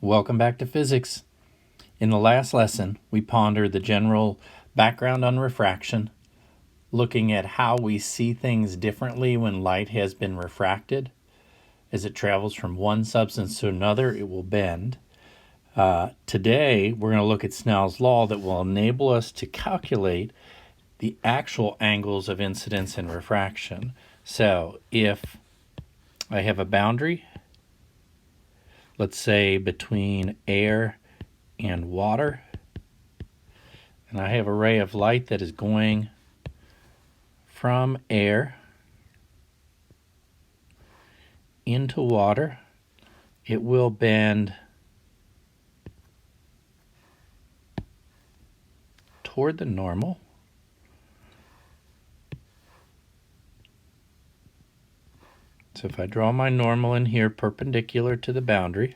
Welcome back to physics. In the last lesson, we pondered the general background on refraction, looking at how we see things differently when light has been refracted. As it travels from one substance to another, it will bend. Today, we're going to look at Snell's law that will enable us to calculate the actual angles of incidence and refraction. So, if I have a boundary, let's say between air and water, and I have a ray of light that is going from air into water, it will bend toward the normal. So if I draw my normal in here perpendicular to the boundary,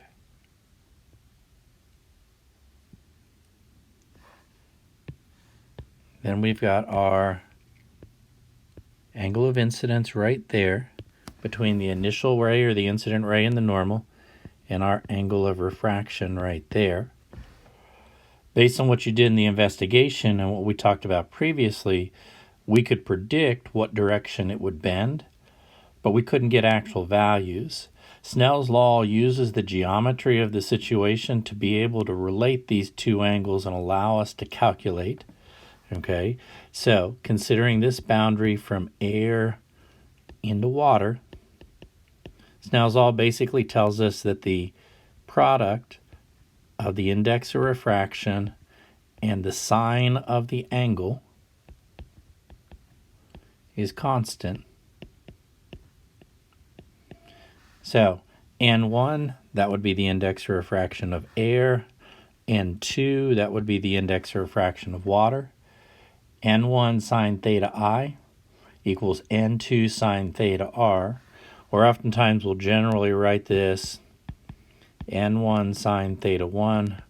then we've got our angle of incidence right there between the initial ray or the incident ray and the normal, and our angle of refraction right there. Based on what you did in the investigation and what we talked about previously, we could predict what direction it would bend, but we couldn't get actual values. Snell's law uses the geometry of the situation to be able to relate these two angles and allow us to calculate. Okay, so considering this boundary from air into water, Snell's law basically tells us that the product of the index of refraction and the sine of the angle is constant. So N1, that would be the index of refraction of air. N2, that would be the index of refraction of water. N1 sine theta I equals N2 sine theta R, or oftentimes we'll generally write this N1 sine theta 1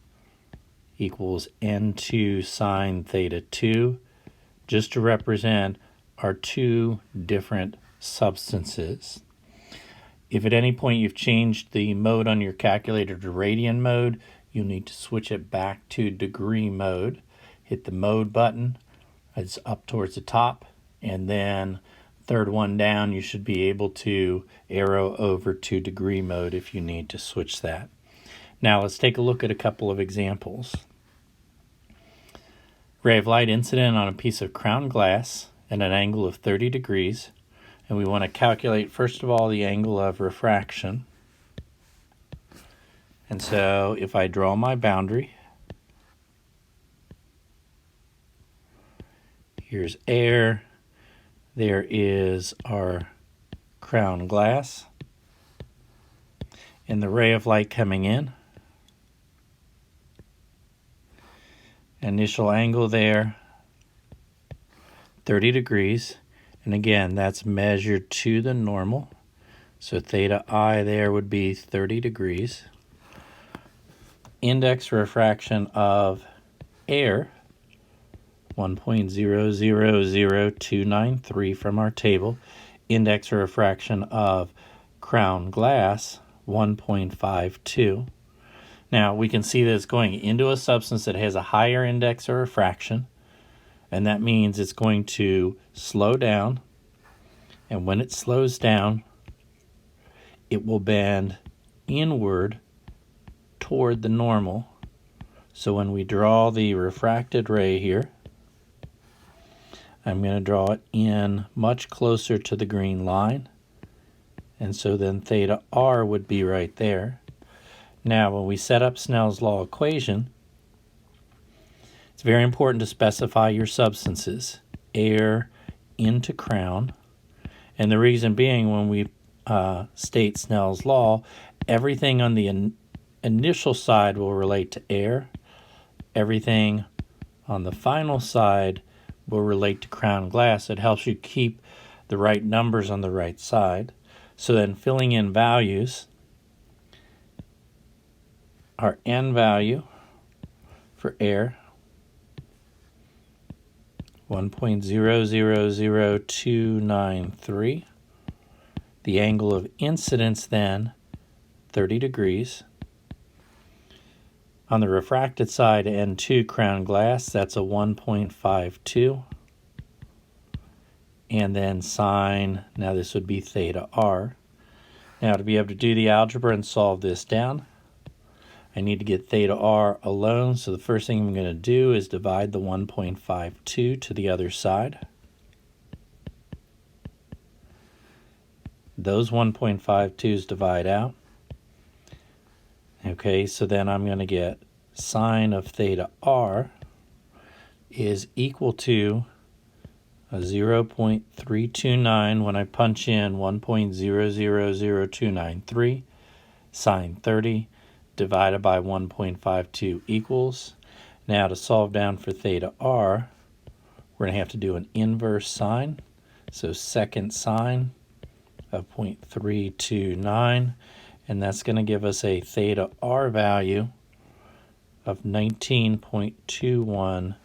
equals N2 sine theta 2, just to represent our two different substances. If at any point you've changed the mode on your calculator to radian mode, you'll need to switch it back to degree mode. Hit the mode button, it's up towards the top, and then third one down, you should be able to arrow over to degree mode if you need to switch that. Now let's take a look at a couple of examples. Ray of light incident on a piece of crown glass at an angle of 30 degrees. And we want to calculate, first of all, the angle of refraction. And so if I draw my boundary, here's air, there is our crown glass, and the ray of light coming in. Initial angle there, 30 degrees. And again, that's measured to the normal. So theta I there would be 30 degrees. Index refraction of air, 1.000293 from our table. Index refraction of crown glass, 1.52. Now we can see that it's going into a substance that has a higher index of refraction, and that means it's going to slow down, and when it slows down, it will bend inward toward the normal. So when we draw the refracted ray here, I'm going to draw it in much closer to the green line, and so then theta R would be right there. Now when we set up Snell's law equation, it's very important to specify your substances, air into crown, and the reason being when we state Snell's law, everything on the initial side will relate to air, everything on the final side will relate to crown glass. It helps you keep the right numbers on the right side. So then filling in values, our N value for air, 1.000293. The angle of incidence then, 30 degrees. On the refracted side, N2 crown glass, that's a 1.52. And then sine, now this would be theta r. Now to be able to do the algebra and solve this down, I need to get theta r alone. So the first thing I'm going to do is divide the 1.52 to the other side. Those 1.52s divide out. Okay, so then I'm going to get sine of theta r is equal to a 0.329 when I punch in 1.000293 sine 30 divided by 1.52 equals. Now to solve down for theta r, we're going to have to do an inverse sine. So second sine of 0.329, and that's going to give us a theta r value of 19.21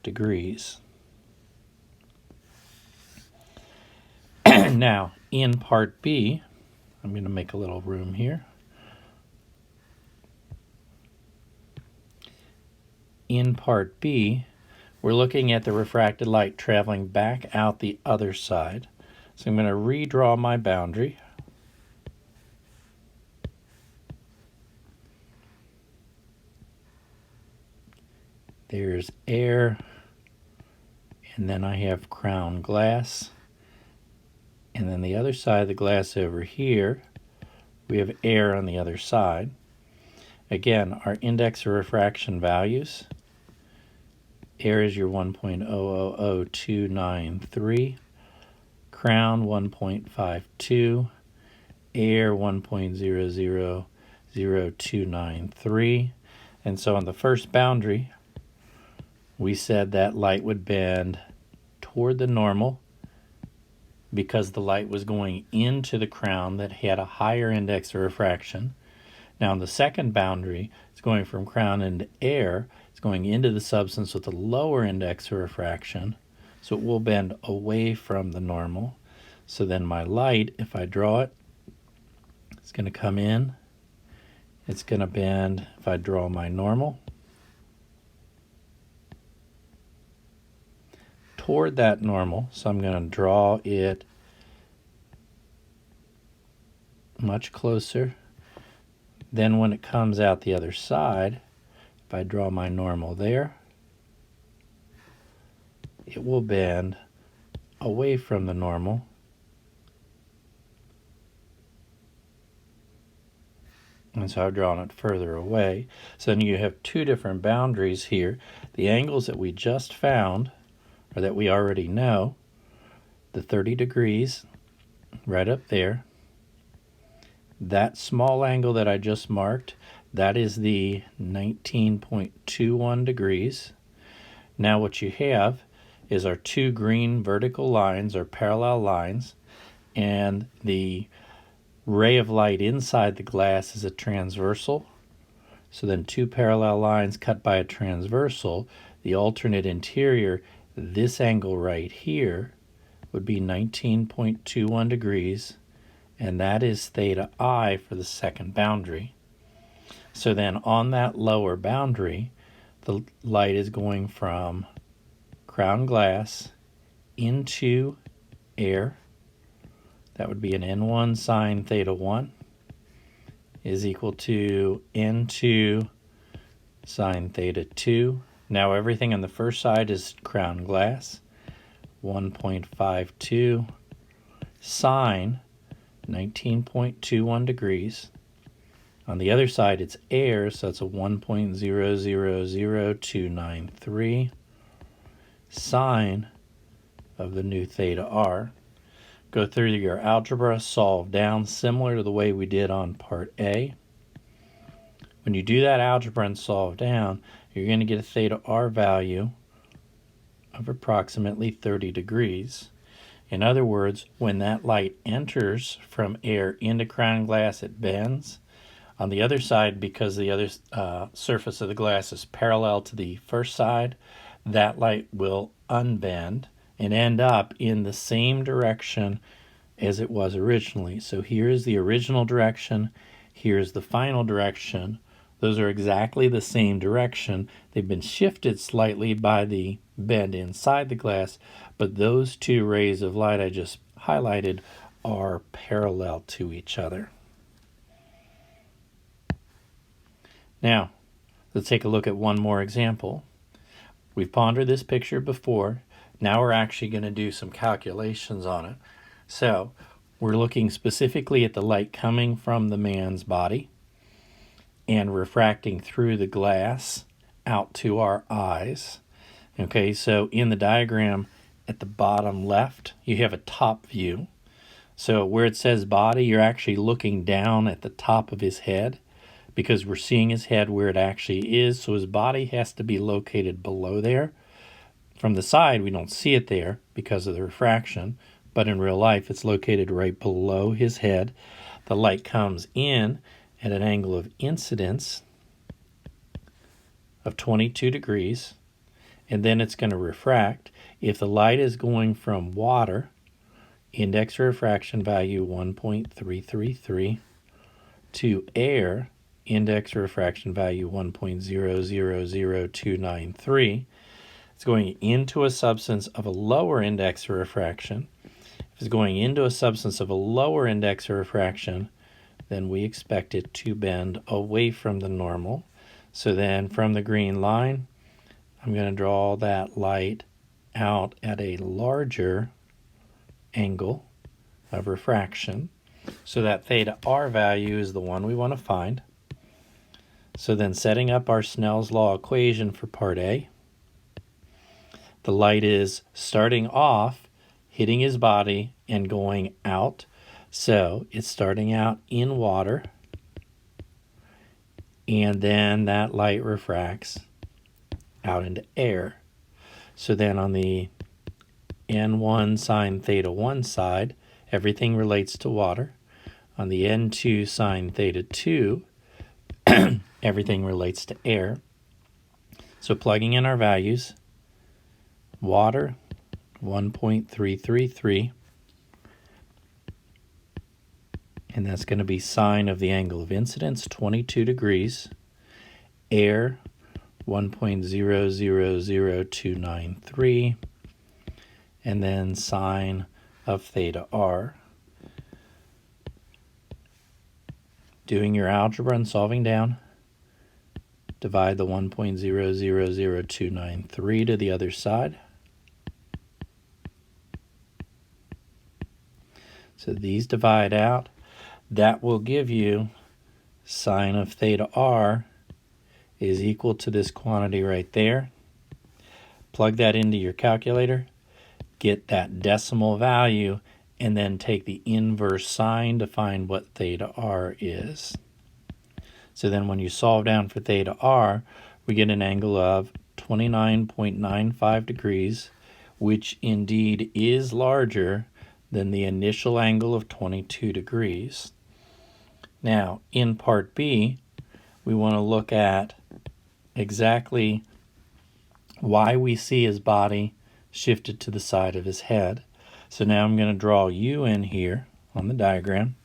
degrees. Now, in part B, I'm going to make a little room here. In part B, we're looking at the refracted light traveling back out the other side. So I'm going to redraw my boundary. There's air, and then I have crown glass. And then the other side of the glass over here, we have air on the other side. Again, our index of refraction values. Air is your 1.000293. Crown 1.52. Air 1.000293. And so on the first boundary, we said that light would bend toward the normal because the light was going into the crown that had a higher index of refraction. Now on the second boundary, it's going from crown into air. It's going into the substance with a lower index of refraction, so it will bend away from the normal. So then my light, if I draw it, it's going to come in. It's going to bend, if I draw my normal, toward that normal. So I'm going to draw it much closer. Then when it comes out the other side, if I draw my normal there, it will bend away from the normal. And so I've drawn it further away. So then you have two different boundaries here. The angles that we just found, or that we already know, the 30 degrees right up there. That small angle that I just marked, that is the 19.21 degrees. Now what you have is our two green vertical lines, or parallel lines, and the ray of light inside the glass is a transversal. So then two parallel lines cut by a transversal. The alternate interior, this angle right here, would be 19.21 degrees, and that is theta I for the second boundary. So then on that lower boundary, the light is going from crown glass into air. That would be an N1 sine theta 1 is equal to N2 sine theta 2. Now everything on the first side is crown glass. 1.52 sine 19.21 degrees. On the other side it's air, so it's a 1.000293 sine of the new theta r. Go through your algebra, solve down, similar to the way we did on part A. When you do that algebra and solve down, you're going to get a theta r value of approximately 30 degrees. In other words, when that light enters from air into crown glass, it bends. On the other side, because the other surface of the glass is parallel to the first side, that light will unbend and end up in the same direction as it was originally. So here is the original direction, here's the final direction Those are exactly the same direction. They've been shifted slightly by the bend inside the glass, but those two rays of light I just highlighted are parallel to each other. Now, let's take a look at one more example. We've pondered this picture before. Now we're actually going to do some calculations on it. So, we're looking specifically at the light coming from the man's body and refracting through the glass out to our eyes. Okay, so in the diagram at the bottom left, you have a top view. So where it says body, you're actually looking down at the top of his head because we're seeing his head where it actually is. So his body has to be located below there. From the side, we don't see it there because of the refraction, but in real life, it's located right below his head. The light comes in at an angle of incidence of 22 degrees, and then it's going to refract. If the light is going from water, index refraction value 1.333, to air, index refraction value 1.000293, it's going into a substance of a lower index of refraction. If it's going into a substance of a lower index of refraction, then we expect it to bend away from the normal. So then from the green line, I'm going to draw that light out at a larger angle of refraction. So that theta r value is the one we want to find. So then setting up our Snell's Law equation for part A, the light is starting off, hitting his body, and going out. So it's starting out in water, and then that light refracts out into air. So then on the N1 sine theta 1 side, everything relates to water. On the N2 sine theta 2, everything relates to air. So plugging in our values, water 1.333, and that's going to be sine of the angle of incidence, 22 degrees. Air, 1.000293, and then sine of theta r. Doing your algebra and solving down, divide the 1.000293 to the other side. So these divide out. That will give you sine of theta r is equal to this quantity right there. Plug that into your calculator, get that decimal value, and then take the inverse sign to find what theta r is. So then when you solve down for theta r, we get an angle of 29.95 degrees, which indeed is larger than the initial angle of 22 degrees. Now, in part B, we want to look at exactly why we see his body shifted to the side of his head. So now I'm going to draw you in here on the diagram.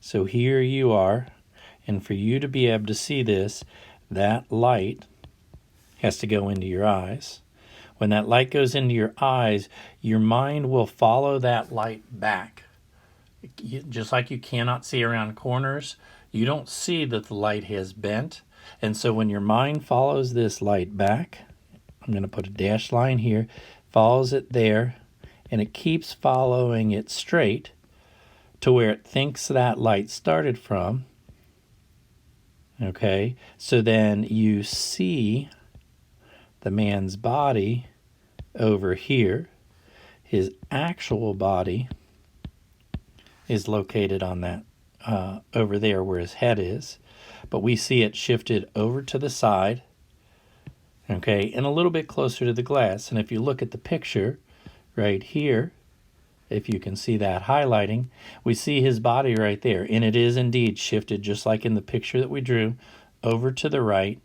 So here you are, and for you to be able to see this, that light has to go into your eyes. When that light goes into your eyes, your mind will follow that light back. Just like you cannot see around corners, you don't see that the light has bent. And so when your mind follows this light back, I'm going to put a dashed line here, follows it there, and it keeps following it straight to where it thinks that light started from. Okay, so then you see the man's body over here. His actual body is located on that over there where his head is, but we see it shifted over to the side, okay, and a little bit closer to the glass. And if you look at the picture right here, if you can see that highlighting, we see his body right there, and it is indeed shifted just like in the picture that we drew over to the right,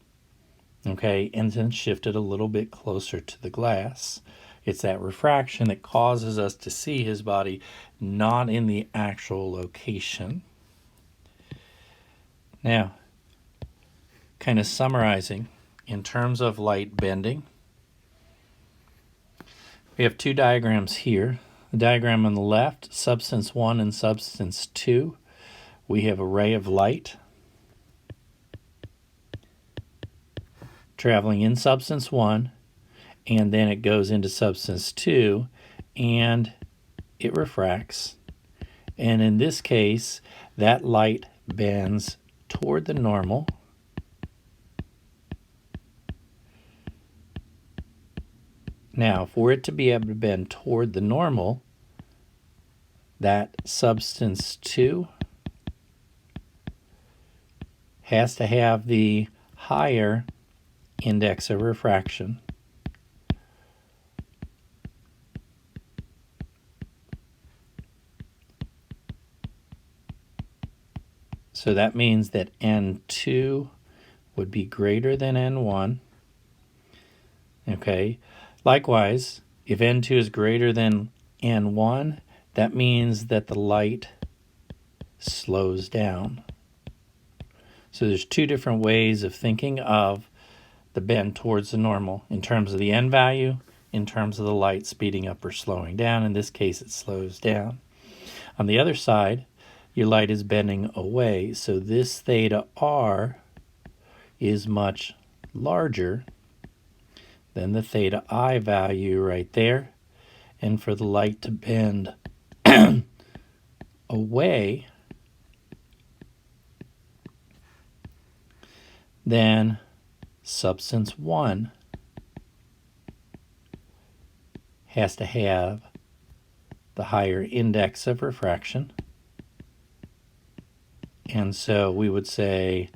okay, and then shifted a little bit closer to the glass. It's that refraction that causes us to see his body not in the actual location. Now, kind of summarizing, in terms of light bending, we have two diagrams here. The diagram on the left, substance 1 and substance 2. We have a ray of light traveling in substance 1, and then it goes into substance 2, and it refracts. And in this case, that light bends toward the normal. Now, for it to be able to bend toward the normal, that substance 2 has to have the higher index of refraction. So that means that N2 would be greater than N1. Okay. Likewise, if N2 is greater than N1, that means that the light slows down. So there's two different ways of thinking of the bend towards the normal, in terms of the N value, in terms of the light speeding up or slowing down. In this case, it slows down. On the other side, your light is bending away, so this theta R is much larger than the theta I value right there. And for the light to bend away, then substance 1 has to have the higher index of refraction. And so we would say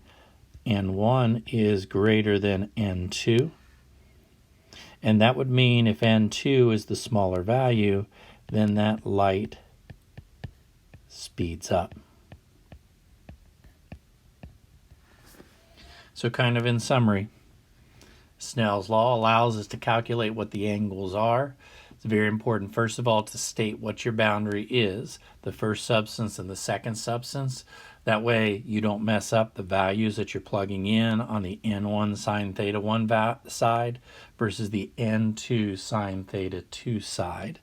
N1 is greater than N2. And that would mean if N2 is the smaller value, then that light speeds up. So kind of in summary, Snell's law allows us to calculate what the angles are. It's very important, first of all, to state what your boundary is, the first substance and the second substance. That way you don't mess up the values that you're plugging in on the N1 sine theta 1 side versus the N2 sine theta 2 side.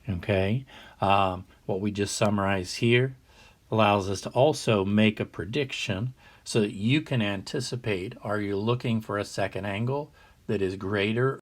Okay, what we just summarized here allows us to also make a prediction so that you can anticipate, are you looking for a second angle that is greater